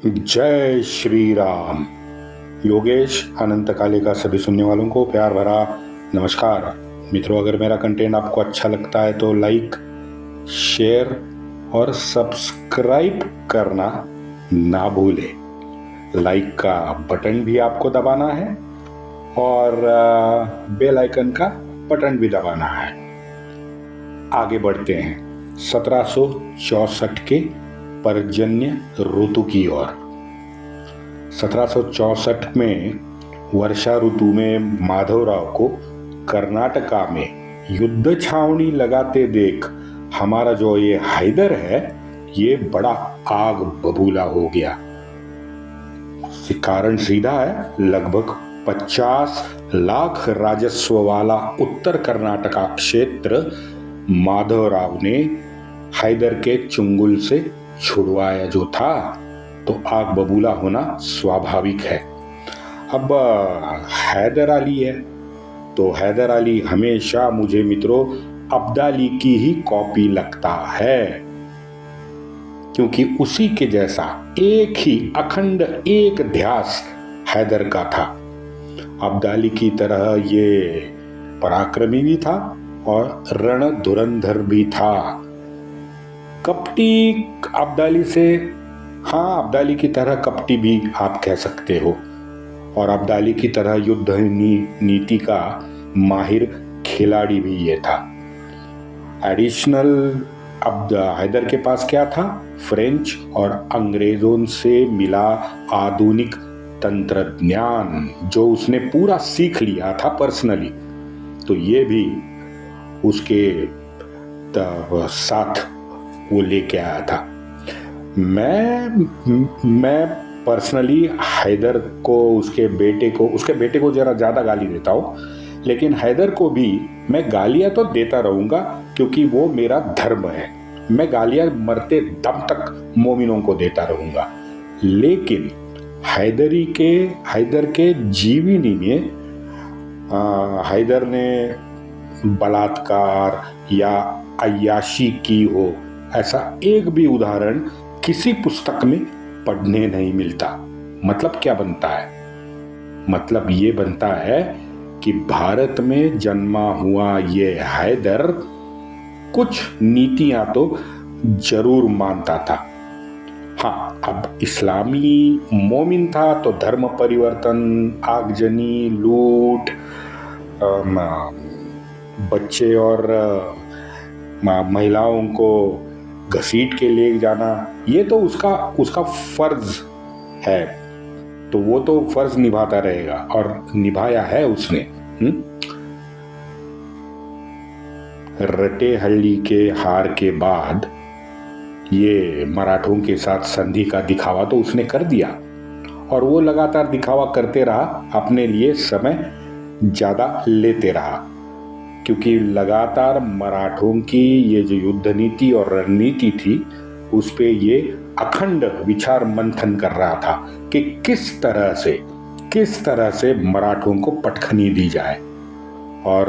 जय श्री राम। योगेश अनंत काले का सभी सुनने वालों को प्यार भरा नमस्कार। मित्रों, अगर मेरा कंटेंट आपको अच्छा लगता है तो लाइक, शेयर और सब्सक्राइब करना ना भूलें। लाइक का बटन भी आपको दबाना है और बेल आइकन का बटन भी दबाना है। आगे बढ़ते हैं 1764 के पर्जन्य ऋतु की ओर। 1764 में वर्षा ऋतु में माधवराव को कर्नाटका में युद्ध छावनी लगाते देख हमारा जो ये हैदर है ये बड़ा आग बबूला हो गया। कारण सीधा है, लगभग 50 लाख राजस्व वाला उत्तर कर्नाटका क्षेत्र माधवराव ने हैदर के चुंगुल से छुड़वाया जो था, तो आग बबूला होना स्वाभाविक है। अब हैदर अली है तो हैदर अली हमेशा मुझे मित्रों अब्दाली की ही कॉपी लगता है, क्योंकि उसी के जैसा एक ही अखंड एक ध्यास हैदर का था। अब्दाली की तरह ये पराक्रमी भी था और रणधुरंधर भी था। कपटी अब्दाली से, हाँ, अब्दाली की तरह कपटी भी आप कह सकते हो, और अब्दाली की तरह युद्ध नीति का माहिर खिलाड़ी भी ये था। एडिशनल हैदर के पास क्या था? फ्रेंच और अंग्रेजों से मिला आधुनिक तंत्र ज्ञान, जो उसने पूरा सीख लिया था पर्सनली। तो ये भी उसके साथ वो लेके आया था। मैं पर्सनली हैदर को, उसके बेटे को जरा ज़्यादा गाली देता हूँ, लेकिन हैदर को भी मैं गालियाँ तो देता रहूँगा, क्योंकि वो मेरा धर्म है। मैं गालियाँ मरते दम तक मोमिनों को देता रहूँगा। लेकिन हैदर के जीवनी में हैदर ने बलात्कार या अय्याशी की हो, ऐसा एक भी उदाहरण किसी पुस्तक में पढ़ने नहीं मिलता। मतलब क्या बनता है? मतलब ये बनता है कि भारत में जन्मा हुआ ये हैदर कुछ नीतियां तो जरूर मानता था। हाँ, अब इस्लामी मोमिन था तो धर्म परिवर्तन, आगजनी, लूट, बच्चे और महिलाओं को घसीट के ले जाना, ये तो उसका फर्ज है, तो वो तो फर्ज निभाता रहेगा और निभाया है उसने। रटेहल्ली के हार के बाद ये मराठों के साथ संधि का दिखावा तो उसने कर दिया, और वो लगातार दिखावा करते रहा, अपने लिए समय ज्यादा लेते रहा, क्योंकि लगातार मराठों की ये जो युद्ध नीति और रणनीति थी उस पे ये अखंड विचार मंथन कर रहा था कि किस तरह से मराठों को पटखनी दी जाए, और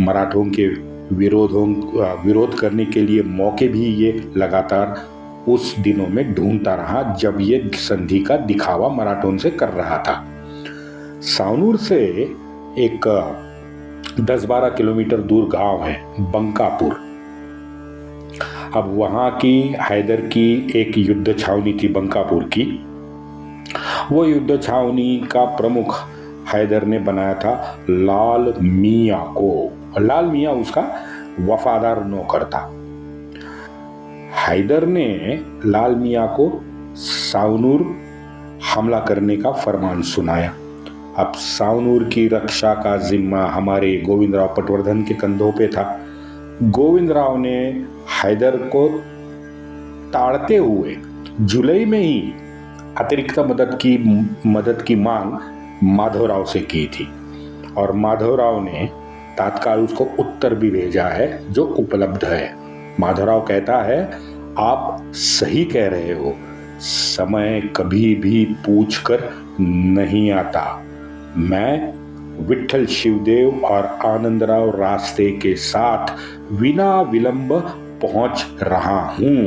मराठों के विरोध करने के लिए मौके भी ये लगातार उस दिनों में ढूंढता रहा, जब ये संधि का दिखावा मराठों से कर रहा था। सावनूर से एक 10-12 किलोमीटर दूर गांव है बंकापुर। अब वहां की हैदर की एक युद्ध छावनी थी बंकापुर की। वो युद्ध छावनी का प्रमुख हैदर ने बनाया था लाल मियां को। लाल मियां उसका वफादार नौकर था। हैदर ने लाल मियां को सावनूर हमला करने का फरमान सुनाया। अब सावनूर की रक्षा का जिम्मा हमारे गोविंदराव पटवर्धन के कंधों पे था। गोविंदराव ने हैदर को टालते हुए जुलाई में ही अतिरिक्त मदद की मांग माधवराव से की थी, और माधवराव ने तात्काल उसको उत्तर भी भेजा है जो उपलब्ध है। माधवराव कहता है, आप सही कह रहे हो, समय कभी भी पूछकर नहीं आता। मैं विठल शिवदेव और आनंदराव रास्ते के साथ बिना विलंब पहुंच रहा हूं।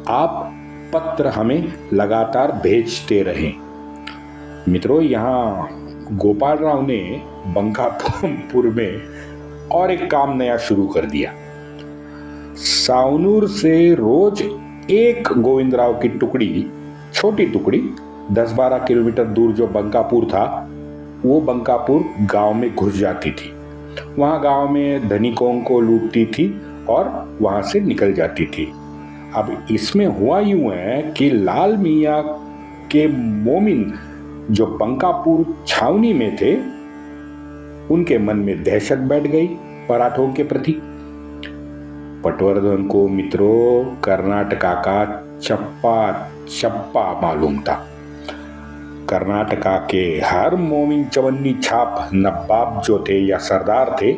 आप पत्र हमें लगातार भेजते रहे। मित्रों, यहाँ गोपाल राव ने बंकापुर में और एक काम नया शुरू कर दिया। सावनूर से रोज एक गोविंदराव की टुकड़ी, छोटी टुकड़ी, 10-12 किलोमीटर दूर जो बंकापुर था, वो बंकापुर गांव में घुस जाती थी। वहां गांव में धनिकों को लूटती थी और वहां से निकल जाती थी। अब इसमें हुआ यूं है कि लाल मियाँ के मोमिन जो बंकापुर छावनी में थे, उनके मन में दहशत बैठ गई मराठों के प्रति। पटवर्धन को मित्रों कर्नाटका का चप्पा चप्पा मालूम था। कर्नाटका के हर मोमिन चवन्नी छाप नवाब जो थे या सरदार थे,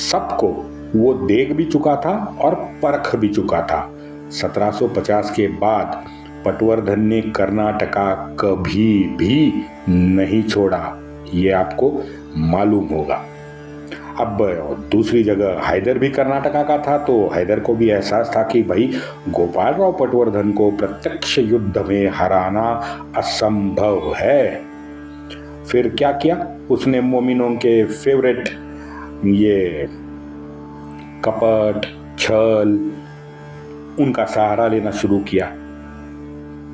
सबको वो देख भी चुका था और परख भी चुका था। 1750 के बाद पटवर्धन ने कर्नाटका कभी भी नहीं छोड़ा, ये आपको मालूम होगा। अब दूसरी जगह हैदर भी कर्नाटका का था, तो हैदर को भी एहसास था कि भाई गोपाल राव पटवर्धन को प्रत्यक्ष युद्ध में हराना असंभव है। फिर क्या किया उसने? मोमिनों के फेवरेट ये कपट, छल, उनका सहारा लेना शुरू किया।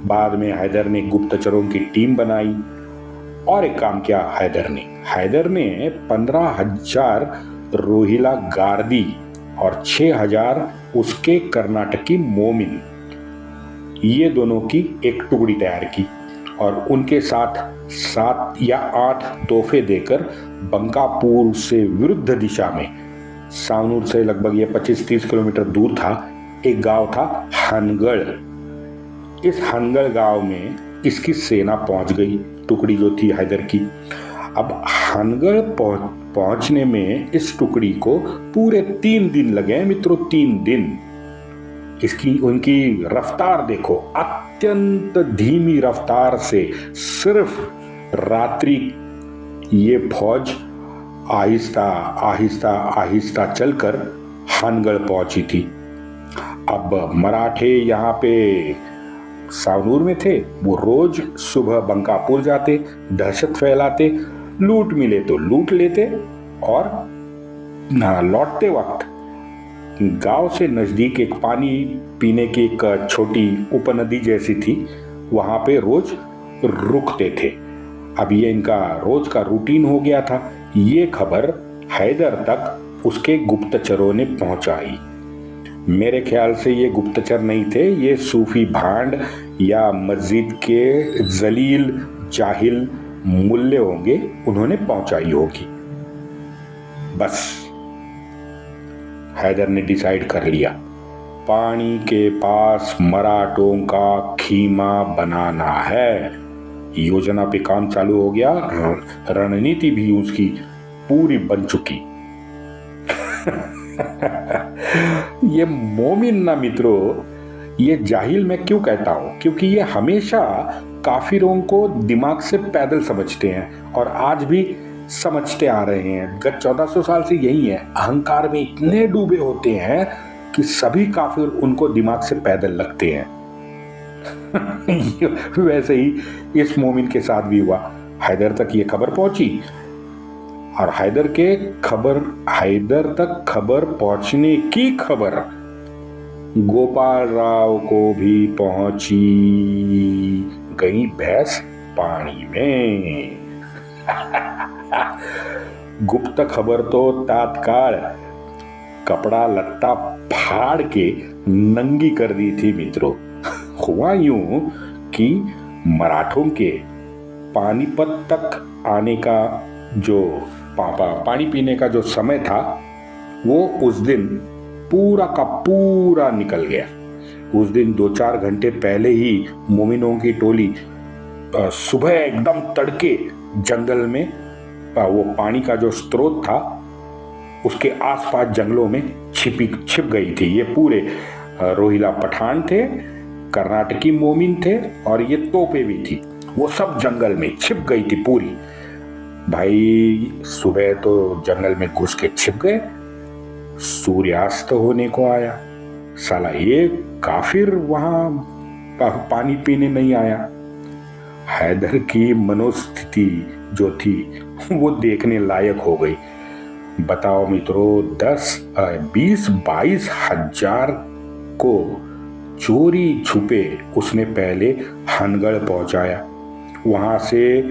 बाद में हैदर ने गुप्तचरों की टीम बनाई और एक काम किया हैदर ने 15,000 रोहिला गार्दी और 6,000 उसके कर्नाटकी मोमिन, ये दोनों की एक टुकड़ी तैयार की और उनके साथ 7 या 8 तोहफे देकर बंकापुर से विरुद्ध दिशा में, सावनूर से लगभग ये 25-30 किलोमीटर दूर था, एक गांव था हनगढ़। इस हनगढ़ गांव में इसकी सेना पहुंच गई, टुकड़ी जो थी हैदर की। अब हनगढ़ पहुंचने में इस टुकड़ी को पूरे 3 दिन लगे मित्रों, 3 दिन। इसकी उनकी रफ्तार देखो, अत्यंत धीमी रफ्तार से सिर्फ रात्रि ये फौज आहिस्ता आहिस्ता आहिस्ता चलकर हनगढ़ पहुंची थी। अब मराठे यहाँ पे सावनूर में थे, वो रोज सुबह बंकापुर जाते, दहशत फैलाते, लूट मिले तो लूट लेते और लौटते वक्त गांव से नजदीक एक पानी पीने की एक छोटी उपनदी जैसी थी, वहां पे रोज रुकते थे। अब ये इनका रोज का रूटीन हो गया था। ये खबर हैदर तक उसके गुप्तचरों ने पहुंचाई। मेरे ख्याल से ये गुप्तचर नहीं थे, ये सूफी भांड या मस्जिद के जलील जाहिल मुल्ले होंगे, उन्होंने पहुंचाई होगी। बस हैदर ने डिसाइड कर लिया, पानी के पास मराठों का खीमा बनाना है। योजना पे काम चालू हो गया, रणनीति भी उसकी पूरी बन चुकी। ये मोमिन ना मित्रों, ये जाहिल मैं क्यों कहता हूं? क्योंकि ये हमेशा काफिरों को दिमाग से पैदल समझते हैं और आज भी समझते आ रहे हैं। गत 1400 साल से यही है। अहंकार में इतने डूबे होते हैं कि सभी काफिर उनको दिमाग से पैदल लगते हैं। वैसे ही इस मोमिन के साथ भी हुआ। हैदर तक ये खबर पहुंची और हैदर तक खबर पहुंचने की खबर गोपाल राव को भी पहुंची। गई भैंस पानी में। गुप्त खबर तो तात्काल कपड़ा लत्ता फाड़ के नंगी कर दी थी मित्रों। हुआ यूं कि मराठों के पानीपत तक आने का जो पानी पीने का जो समय था, वो उस दिन पूरा का पूरा निकल गया। उस दिन 2-4 घंटे पहले ही मोमिनों की टोली सुबह एकदम तड़के जंगल में, वो पानी का जो स्रोत था उसके आसपास जंगलों में छिप गई थी। ये पूरे रोहिला पठान थे, कर्नाटकी मोमिन थे और ये तोपे भी थी। वो सब जंगल में छिप गई थी पूरी। भाई सुबह तो जंगल में घुस के छिप गए, सूर्यास्त होने को आया, साला ये काफिर वहां पानी पीने नहीं आया। हैदर की मनोस्थिति जो थी वो देखने लायक हो गई। बताओ मित्रों, 20-22 हजार को चोरी छुपे उसने पहले हनगढ़ पहुंचाया, वहां से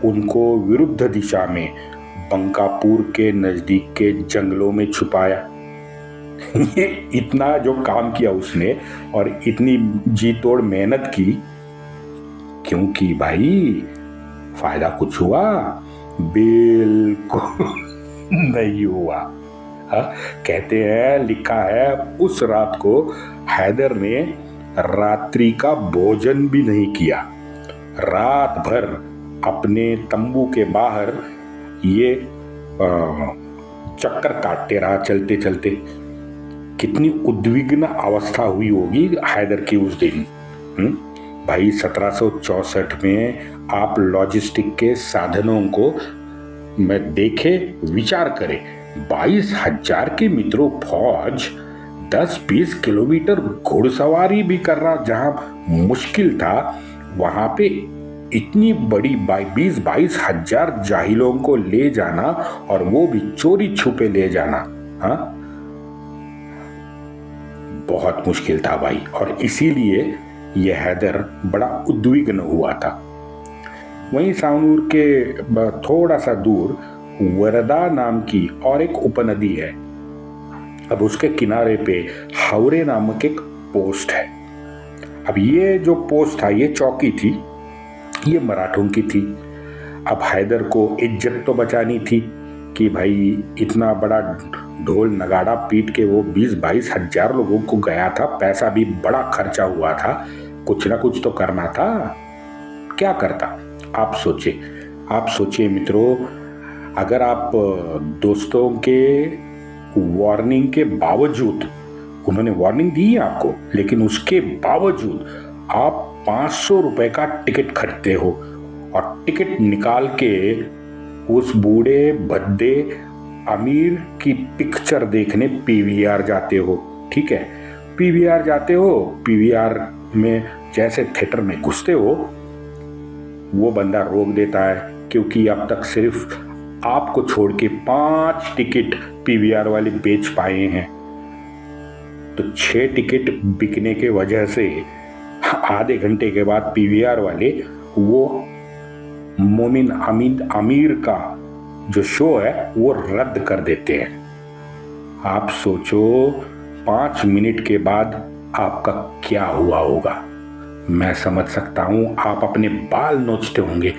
उनको विरुद्ध दिशा में बंकापुर के नजदीक के जंगलों में छुपाया। ये इतना जो काम किया उसने और इतनी जी तोड़ मेहनत की, क्योंकि भाई फायदा कुछ हुआ? बिल्कुल नहीं हुआ। कहते हैं, लिखा है, उस रात को हैदर ने रात्रि का भोजन भी नहीं किया। रात भर अपने तंबू के बाहर ये चक्कर काटते रहा चलते चलते। कितनी उद्विग्न अवस्था हुई होगी हैदर की उस दिन। भाई 1764 में आप लॉजिस्टिक के साधनों को मैं देखे, विचार करें। 22,000 के मित्रों फौज 10-20 किलोमीटर घुड़सवारी भी कर रहा, जहां मुश्किल था वहां पे इतनी बड़ी 20-22 हजार जाहिलों को ले जाना, और वो भी चोरी छुपे ले जाना, हाँ, बहुत मुश्किल था भाई। और इसीलिए यह हैदर बड़ा उद्विग्न हुआ था। वहीं सावनूर के थोड़ा सा दूर वरदा नाम की और एक उपनदी है। अब उसके किनारे पे हावरे नामक एक पोस्ट है। अब ये जो पोस्ट था, ये चौकी थी, ये मराठों की थी। अब हैदर को इज्जत तो बचानी थी कि भाई इतना बड़ा ढोल नगाड़ा पीट के वो 20-22 हजार लोगों को गया था, पैसा भी बड़ा खर्चा हुआ था, कुछ ना कुछ तो करना था। क्या करता? आप सोचिए मित्रों, अगर आप दोस्तों के वार्निंग के बावजूद, उन्होंने वार्निंग दी है आपको, लेकिन उसके बावजूद आप 500 रुपए का टिकट खरीदते हो और टिकट निकाल के उस बूढ़े भद्दे अमीर की पिक्चर देखने पीवीआर जाते हो। ठीक है, पीवीआर जाते हो, पीवीआर में जैसे थिएटर में घुसते हो, वो बंदा रोक देता है, क्योंकि अब तक सिर्फ आपको छोड़ के 5 टिकट पीवीआर वाले बेच पाए हैं। तो 6 टिकट बिकने के वजह से आधे घंटे के बाद पीवीआर वाले वो मोमिन अमीर का जो शो है वो रद्द कर देते हैं। आप सोचो 5 मिनट के बाद आपका क्या हुआ होगा। मैं समझ सकता हूं, आप अपने बाल नोचते होंगे।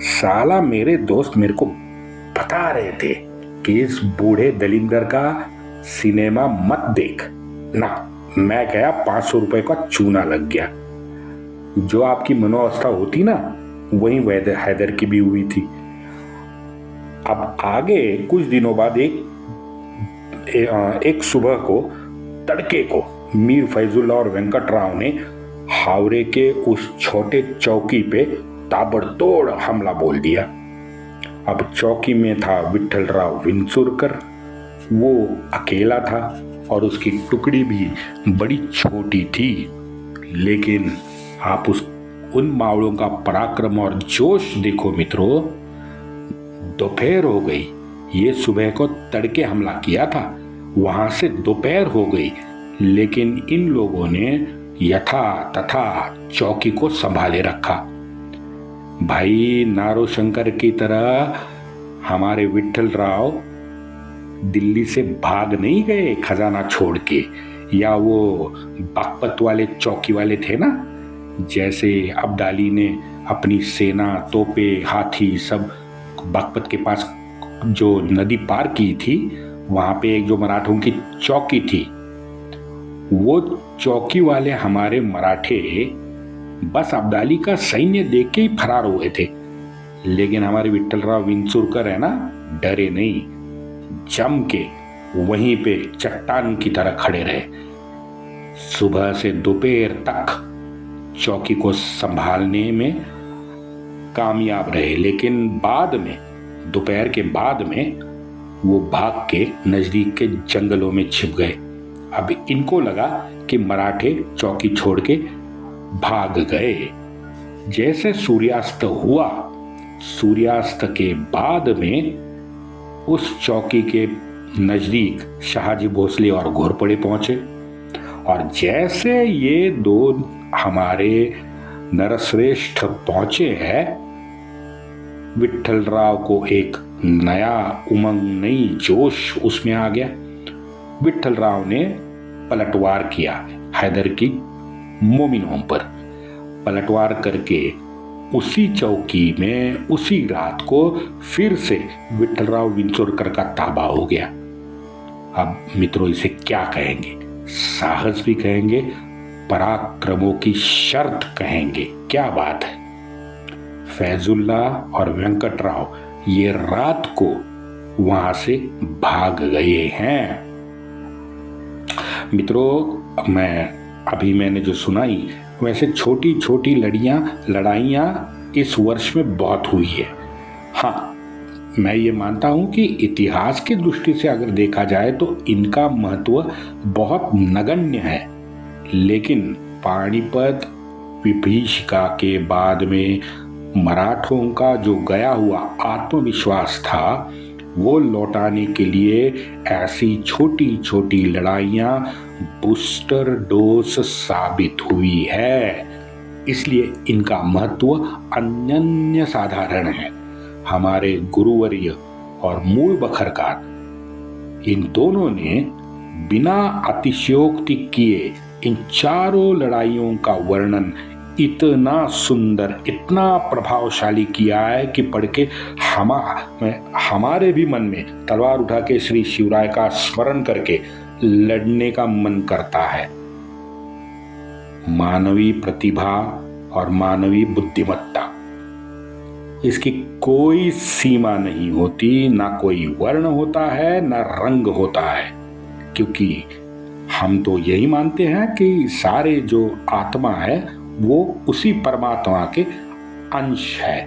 साला मेरे दोस्त मेरे को बता रहे थे कि इस बूढ़े दलिंदर का सिनेमा मत देख ना। मैं गया, 500 रुपए का चूना लग गया। जो आपकी मनोअवस्था होती ना, वही हैदर की भी हुई थी। अब आगे कुछ दिनों बाद एक सुबह को, तड़के को, मीर फैजुल्ला और वेंकटराव ने हावरे के उस छोटे चौकी पे ताबड़तोड़ हमला बोल दिया। अब चौकी में था विठ्ठलराव विंचुरकर, वो अकेला था और उसकी टुकड़ी भी बड़ी छोटी थी। लेकिन आप उन मावड़ों का पराक्रम और जोश देखो मित्रों। दोपहर हो गई, ये सुबह को तड़के हमला किया था, वहां से दोपहर हो गई, लेकिन इन लोगों ने यथा तथा चौकी को संभाले रखा। भाई नारो शंकर की तरह हमारे विठ्ठलराव दिल्ली से भाग नहीं गए खजाना छोड़ के, या वो बागपत वाले चौकी वाले थे ना, जैसे अब्दाली ने अपनी सेना, तोपे, हाथी सब बागपत के पास जो नदी पार की थी, वहां पे एक जो मराठों की चौकी थी, वो चौकी वाले हमारे मराठे बस अब्दाली का सैन्य देख के ही फरार हुए थे। लेकिन हमारे विठ्ठलराव विंचुरकर है ना, डरे नहीं, जम के वहीं पे चट्टान की तरह खड़े रहे। सुबह से दोपहर तक चौकी को संभालने में कामयाब रहे, लेकिन बाद में, दोपहर के बाद में, वो भाग के नजदीक के जंगलों में छिप गए। अब इनको लगा कि मराठे चौकी छोड़ के भाग गए। जैसे सूर्यास्त हुआ, सूर्यास्त के बाद में उस चौकी के नजदीक शहाजी भोसले और घोरपड़े पहुंचे, और जैसे ये दो हमारे नरश्रेष्ठ पहुंचे हैं, विट्ठलराव को एक नया उमंग, नई जोश उसमें आ गया। विट्ठलराव ने पलटवार किया हैदर की मोमिनों पर। पलटवार करके उसी चौकी में उसी रात को फिर से विट्ठलराव विंचोरकर का ताबा हो गया। अब मित्रों इसे क्या कहेंगे? साहस भी कहेंगे, पराक्रमों की शर्त कहेंगे। क्या बात है! फैजुल्ला और वेंकटराव ये रात को वहां से भाग गए हैं। मित्रों, मैंने जो सुनाई, वैसे छोटी छोटी लड़ाइयां इस वर्ष में बहुत हुई है। हाँ, मैं ये मानता हूं कि इतिहास की दृष्टि से अगर देखा जाए तो इनका महत्व बहुत नगण्य है, लेकिन पानीपत विभीषिका के बाद में मराठों का जो गया हुआ आत्मविश्वास था, वो लौटाने के लिए ऐसी छोटी छोटी लड़ाइयां बूस्टर डोज साबित हुई है। इसलिए इनका महत्व अनन्य साधारण है। हमारे गुरुवर्य और मूल बखरकार, इन दोनों ने बिना अतिशयोक्ति किए इन चारों लड़ाइयों का वर्णन इतना सुंदर, इतना प्रभावशाली किया है कि पढ़ के हमारे भी मन में तलवार उठा के श्री शिवराय का स्मरण करके लड़ने का मन करता है। मानवीय प्रतिभा और मानवीय बुद्धिमत्ता, इसकी कोई सीमा नहीं होती, ना कोई वर्ण होता है, ना रंग होता है, क्योंकि हम तो यही मानते हैं कि सारे जो आत्मा है वो उसी परमात्मा के अंश है।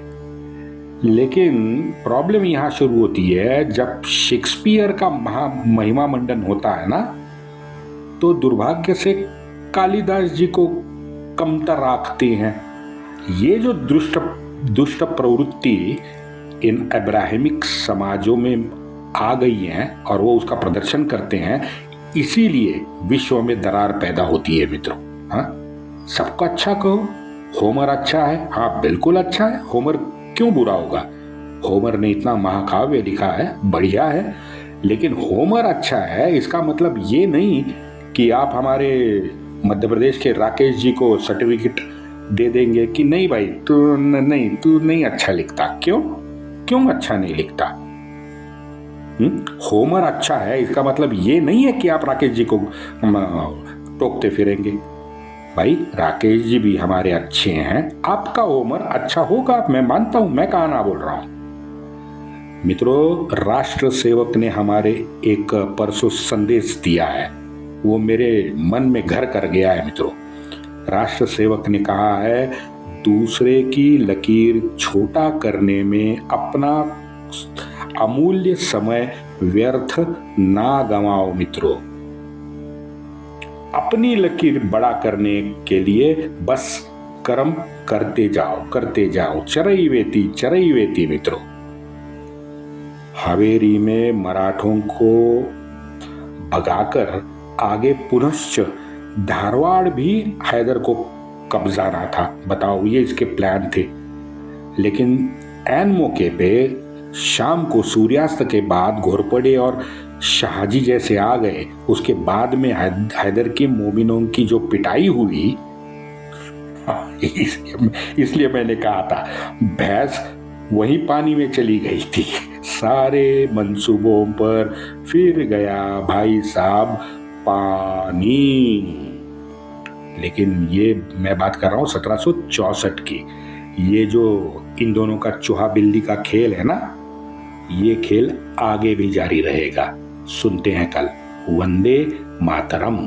लेकिन प्रॉब्लम यहां शुरू होती है जब शेक्सपियर का महिमा मंडन होता है ना, तो दुर्भाग्य से कालिदास जी को कमतर रखते हैं। ये जो दुष्ट प्रवृत्ति इन अब्राहमिक समाजों में आ गई है और वो उसका प्रदर्शन करते हैं, इसीलिए विश्व में दरार पैदा होती है मित्रों। हाँ, सबका अच्छा कहो, होमर अच्छा है, हाँ बिल्कुल अच्छा है, होमर क्यों बुरा होगा? होमर ने इतना महाकाव्य लिखा है, बढ़िया है, लेकिन होमर अच्छा है इसका मतलब ये नहीं कि आप हमारे मध्य प्रदेश के राकेश जी को सर्टिफिकेट दे देंगे कि नहीं भाई तू नहीं अच्छा लिखता। क्यों अच्छा नहीं लिखता? होमर अच्छा है इसका मतलब ये नहीं है कि आप राकेश जी को टोकते फिरेंगे। भाई राकेश जी भी हमारे अच्छे हैं, आपका होमर अच्छा होगा, मैं मानता हूं, मैं कहां ना बोल रहा हूं। मित्रों, राष्ट्र सेवक ने हमारे एक परसों संदेश दिया है, वो मेरे मन में घर कर गया है मित्रों। राष्ट्र सेवक ने कहा है, दूसरे की लकीर छोटा करने में अपना अमूल्य समय व्यर्थ ना गंवाओ मित्रों। अपनी लकीर बड़ा करने के लिए बस कर्म करते जाओ, चरई वेती मित्रों। हवेरी में मराठों को भगाकर आगे पुनश्च धारवाड़ भी हैदर को कब्जाना था। बताओ, ये इसके प्लान थे। लेकिन ऐन मौके पे शाम को सूर्यास्त के बाद घोरपड़े और शाहजी जैसे आ गए, उसके बाद में हैदर की मोमिनों की जो पिटाई हुई, इसलिए मैंने कहा था भैंस वही पानी में चली गई थी। सारे मंसूबों पर फिर गया भाई साहब पानी। लेकिन ये मैं बात कर रहा हूं 1764 की। ये जो इन दोनों का चूहा बिल्ली का खेल है ना, ये खेल आगे भी जारी रहेगा। सुनते हैं कल। वंदे मातरम।